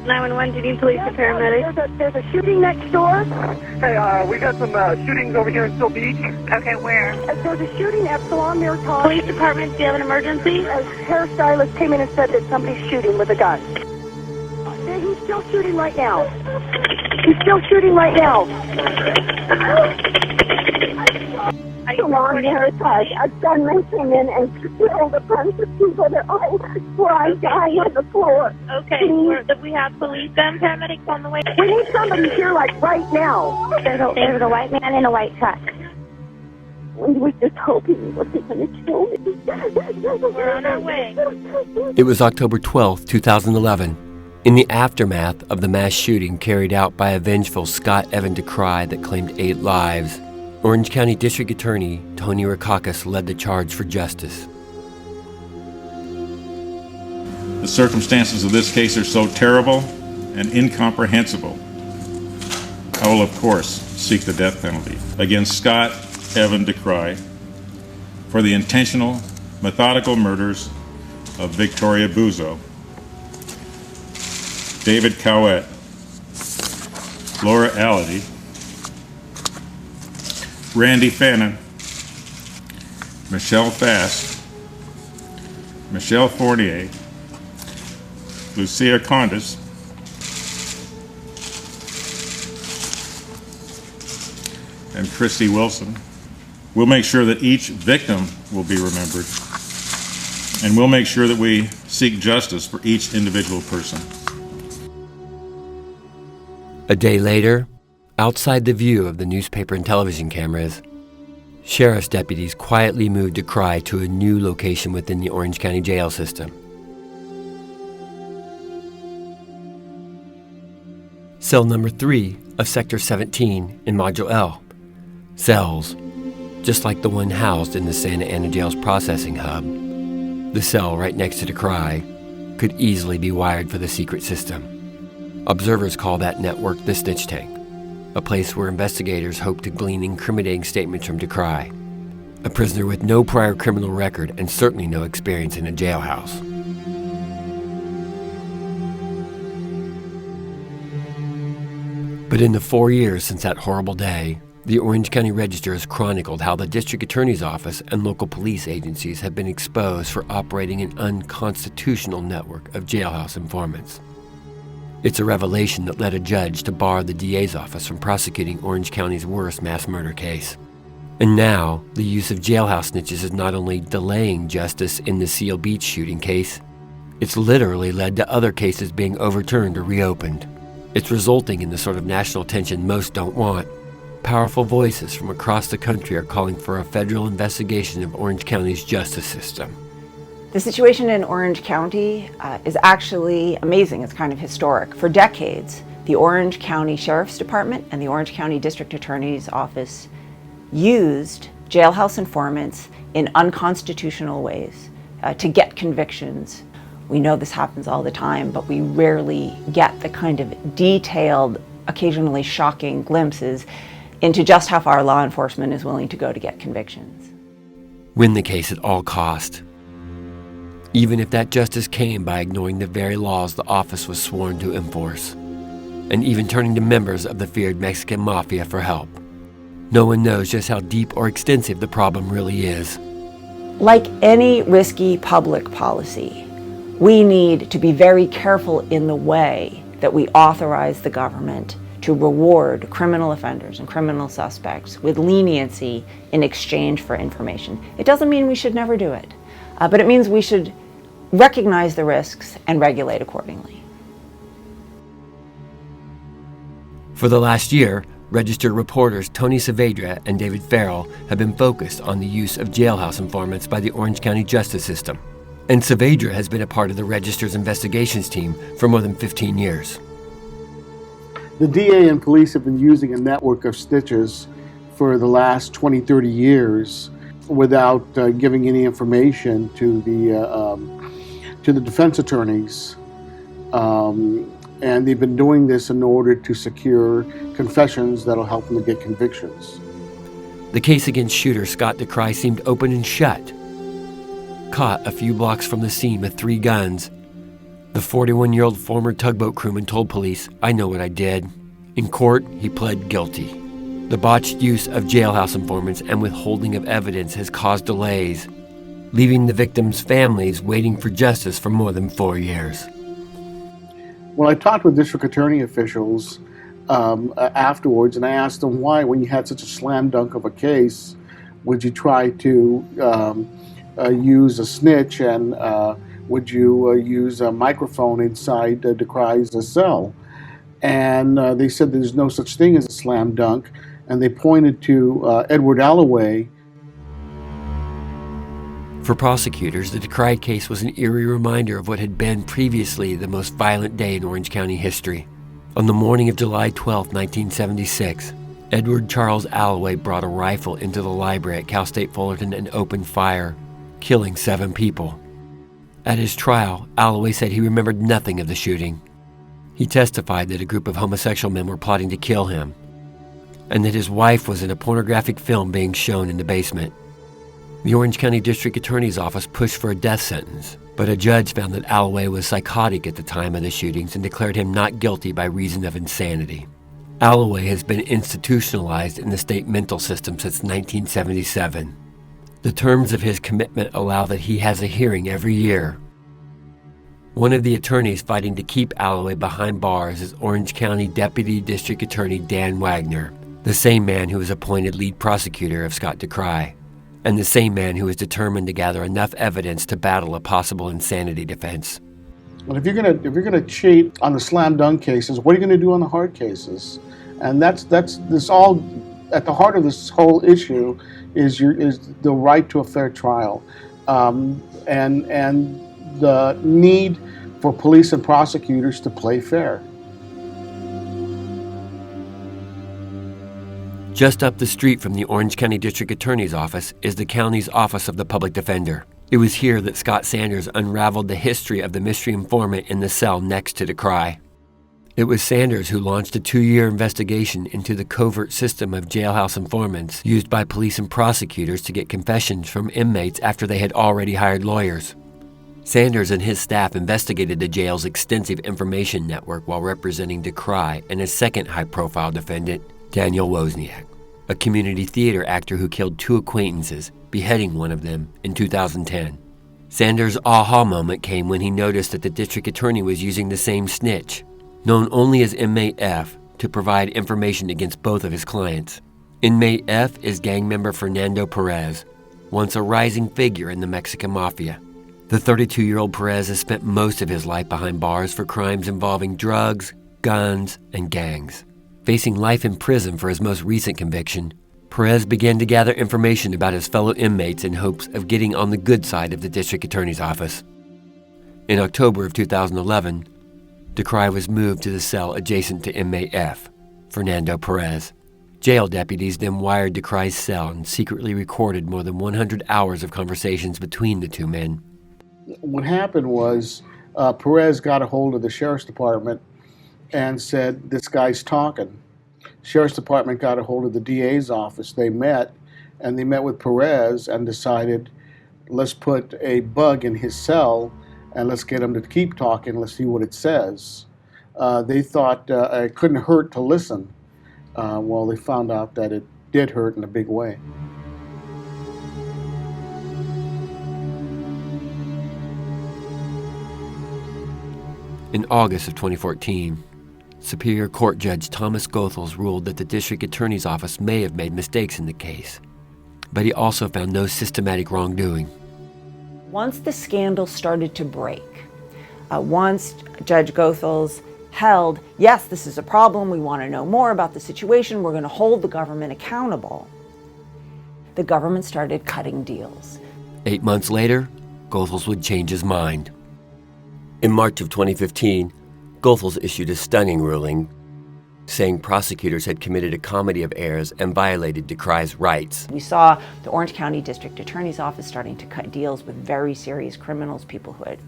911, do you need police and paramedics? There's a shooting next door. Hey, we've got some shootings over here in Seal Beach. Okay, where? There's a shooting at Salon Meritage. Police department, do you have an emergency? A hairstylist came in and said that somebody's shooting with a gun. He's still shooting right now. He's still shooting right now. Salon Meritage. A gunman came in and killed a bunch of people. They're all dying on the floor. Okay, we have police and paramedics on the way. We need somebody here, like, right now. There's a white man in a white truck. We're just hoping he wasn't going to kill me. We're on our way. It was October 12, 2011. In the aftermath of the mass shooting carried out by a vengeful Scott Dekraai that claimed 8 lives, Orange County District Attorney Tony Rakakis led the charge for justice. The circumstances of this case are so terrible and incomprehensible. I will, of course, seek the death penalty against Scott Dekraai for the intentional, methodical murders of Victoria Buzo, David Cowett, Laura Allady, Randy Fannin, Michelle Fast, Michelle Fournier, Lucia Condis, and Christy Wilson. We'll make sure that each victim will be remembered, and we'll make sure that we seek justice for each individual person. A day later, outside the view of the newspaper and television cameras, sheriff's deputies quietly moved Dekraai to a new location within the Orange County jail system. Cell number 3 of Sector 17 in Module L. Cells, just like the one housed in the Santa Ana Jail's processing hub. The cell right next to Dekraai could easily be wired for the secret system. Observers call that network the snitch tank, a place where investigators hope to glean incriminating statements from Dekraai, a prisoner with no prior criminal record and certainly no experience in a jailhouse. But in the 4 years since that horrible day, the Orange County Register has chronicled how the District Attorney's Office and local police agencies have been exposed for operating an unconstitutional network of jailhouse informants. It's a revelation that led a judge to bar the DA's office from prosecuting Orange County's worst mass murder case. And now, the use of jailhouse snitches is not only delaying justice in the Seal Beach shooting case, it's literally led to other cases being overturned or reopened. It's resulting in the sort of national attention most don't want. Powerful voices from across the country are calling for a federal investigation of Orange County's justice system. The situation in Orange County is actually amazing. It's kind of historic. For decades, the Orange County Sheriff's Department and the Orange County District Attorney's Office used jailhouse informants in unconstitutional ways to get convictions. We know this happens all the time, but we rarely get the kind of detailed, occasionally shocking glimpses into just how far law enforcement is willing to go to get convictions. Win the case at all cost. Even if that justice came by ignoring the very laws the office was sworn to enforce, and even turning to members of the feared Mexican mafia for help. No one knows just how deep or extensive the problem really is. Like any risky public policy, we need to be very careful in the way that we authorize the government to reward criminal offenders and criminal suspects with leniency in exchange for information. It doesn't mean we should never do it, but it means we should recognize the risks and regulate accordingly. For the last year, Register reporters Tony Saavedra and David Farrell have been focused on the use of jailhouse informants by the Orange County justice system. And Saavedra has been a part of the Register's investigations team for more than 15 years. The DA and police have been using a network of snitches for the last 20, 30 years without giving any information to the defense attorneys. And they've been doing this in order to secure confessions that'll help them to get convictions. The case against shooter Scott Dekraai seemed open and shut. Caught a few blocks from the scene with 3 guns, The 41-year-old former tugboat crewman told police, "I know what I did." In court, he pled guilty. The botched use of jailhouse informants and withholding of evidence has caused delays, leaving the victims' families waiting for justice for more than 4 years. Well, I talked with district attorney officials afterwards, and I asked them why, when you had such a slam dunk of a case, would you try to use a snitch, and would you use a microphone inside Dekrai's cell? And they said there's no such thing as a slam dunk, and they pointed to Edward Alloway. For prosecutors, the Dekraai case was an eerie reminder of what had been previously the most violent day in Orange County history. On the morning of July 12, 1976, Edward Charles Alloway brought a rifle into the library at Cal State Fullerton and opened fire, killing 7 people. At his trial, Alloway said he remembered nothing of the shooting. He testified that a group of homosexual men were plotting to kill him, and that his wife was in a pornographic film being shown in the basement. The Orange County District Attorney's Office pushed for a death sentence, but a judge found that Alloway was psychotic at the time of the shootings and declared him not guilty by reason of insanity. Alloway has been institutionalized in the state mental system since 1977. The terms of his commitment allow that he has a hearing every year. One of the attorneys fighting to keep Alloway behind bars is Orange County Deputy District Attorney Dan Wagner, the same man who was appointed lead prosecutor of Scott Dekraai, and the same man who is determined to gather enough evidence to battle a possible insanity defense. Well, if you're gonna cheat on the slam dunk cases, what are you gonna do on the hard cases? And that's this all at the heart of this whole issue is the right to a fair trial, and the need for police and prosecutors to play fair. Just up the street from the Orange County District Attorney's Office is the county's Office of the Public Defender. It was here that Scott Sanders unraveled the history of the mystery informant in the cell next to Dekraai. It was Sanders who launched a 2-year investigation into the covert system of jailhouse informants used by police and prosecutors to get confessions from inmates after they had already hired lawyers. Sanders and his staff investigated the jail's extensive information network while representing Dekraai and his second high-profile defendant, Daniel Wozniak, a community theater actor who killed 2 acquaintances, beheading one of them in 2010. Sanders' aha moment came when he noticed that the district attorney was using the same snitch, known only as Inmate F, to provide information against both of his clients. Inmate F is gang member Fernando Perez, once a rising figure in the Mexican mafia. The 32-year-old Perez has spent most of his life behind bars for crimes involving drugs, guns, and gangs. Facing life in prison for his most recent conviction, Perez began to gather information about his fellow inmates in hopes of getting on the good side of the district attorney's office. In October of 2011, Dekraai was moved to the cell adjacent to Inmate F, Fernando Perez. Jail deputies then wired Dekrai's cell and secretly recorded more than 100 hours of conversations between the 2 men. What happened was Perez got a hold of the sheriff's department and said, "This guy's talking." Sheriff's department got a hold of the DA's office. They met with Perez and decided, let's put a bug in his cell and let's get him to keep talking. Let's see what it says. They thought it couldn't hurt to listen. Well, they found out that it did hurt in a big way. In August of 2014, Superior Court Judge Thomas Goethals ruled that the District Attorney's Office may have made mistakes in the case, but he also found no systematic wrongdoing. Once the scandal started to break, once Judge Goethals held, yes, this is a problem, we want to know more about the situation, we're going to hold the government accountable, the government started cutting deals. 8 months later, Goethals would change his mind. In March of 2015, Goethals issued a stunning ruling, saying prosecutors had committed a comedy of errors and violated Dekrai's rights. We saw the Orange County District Attorney's Office starting to cut deals with very serious criminals, people who had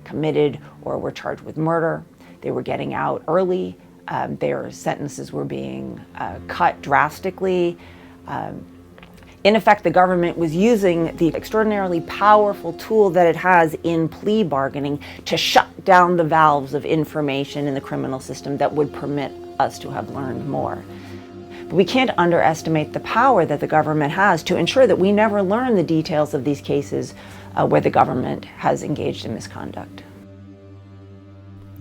committed or were charged with murder. They were getting out early. Their sentences were being cut drastically. In effect, the government was using the extraordinarily powerful tool that it has in plea bargaining to shut down the valves of information in the criminal system that would permit us to have learned more. But we can't underestimate the power that the government has to ensure that we never learn the details of these cases where the government has engaged in misconduct.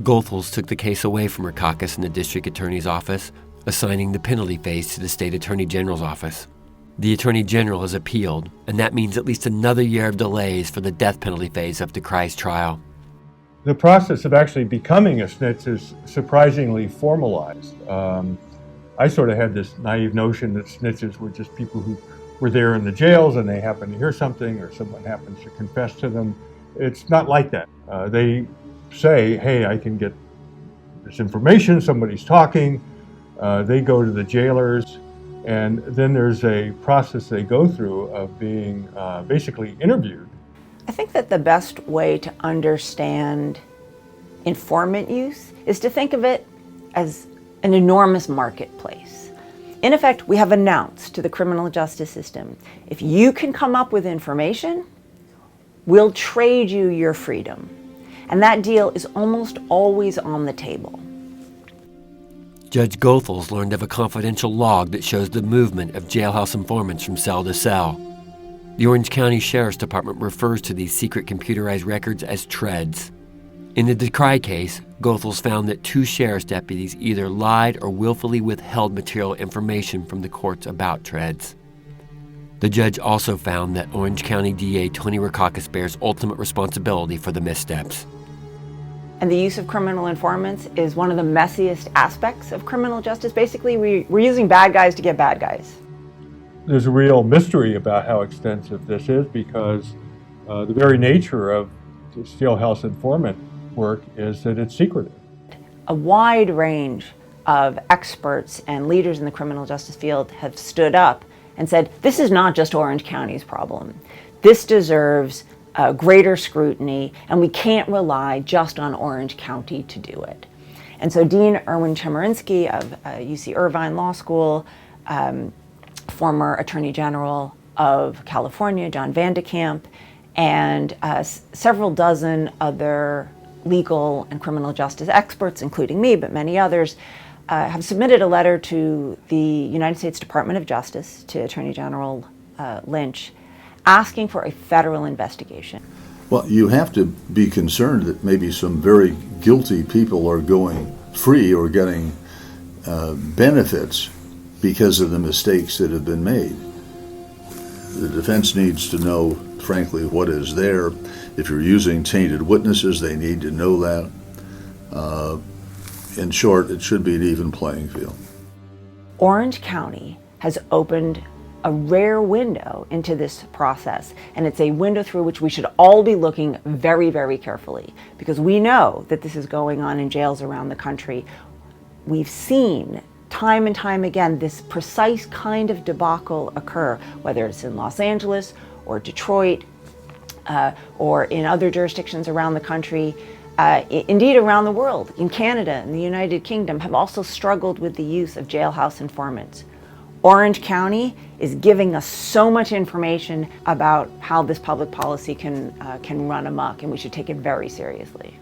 Goethals took the case away from her caucus in the district attorney's office, assigning the penalty phase to the state attorney general's office. The Attorney General has appealed, and that means at least another year of delays for the death penalty phase of Dekrai's trial. The process of actually becoming a snitch is surprisingly formalized. I sort of had this naive notion that snitches were just people who were there in the jails and they happen to hear something or someone happens to confess to them. It's not like that. They say, hey, I can get this information, somebody's talking. They go to the jailers. And then there's a process they go through of being basically interviewed. I think that the best way to understand informant use is to think of it as an enormous marketplace. In effect, we have announced to the criminal justice system, if you can come up with information, we'll trade you your freedom. And that deal is almost always on the table. Judge Goethals learned of a confidential log that shows the movement of jailhouse informants from cell to cell. The Orange County Sheriff's Department refers to these secret computerized records as treads. In the Dekraai case, Goethals found that 2 sheriff's deputies either lied or willfully withheld material information from the courts about treads. The judge also found that Orange County DA Tony Rackauckus bears ultimate responsibility for the missteps. And the use of criminal informants is one of the messiest aspects of criminal justice. Basically, we're using bad guys to get bad guys. There's a real mystery about how extensive this is because the very nature of the jailhouse informant work is that it's secretive. A wide range of experts and leaders in the criminal justice field have stood up and said, this is not just Orange County's problem. This deserves greater scrutiny, and we can't rely just on Orange County to do it. And so Dean Erwin Chemerinsky of UC Irvine Law School, former Attorney General of California, John Vandekamp, and several dozen other legal and criminal justice experts, including me, but many others, have submitted a letter to the United States Department of Justice, to Attorney General Lynch, asking for a federal investigation. Well, you have to be concerned that maybe some very guilty people are going free or getting benefits because of the mistakes that have been made. The defense needs to know, frankly, what is there. If you're using tainted witnesses, they need to know that. In short, it should be an even playing field. Orange County has opened a rare window into this process, and it's a window through which we should all be looking very, very carefully, because we know that this is going on in jails around the country. We've seen time and time again this precise kind of debacle occur, whether it's in Los Angeles or Detroit or in other jurisdictions around the country. Indeed, around the world, in Canada and the United Kingdom, have also struggled with the use of jailhouse informants. Orange County is giving us so much information about how this public policy can run amok, and we should take it very seriously.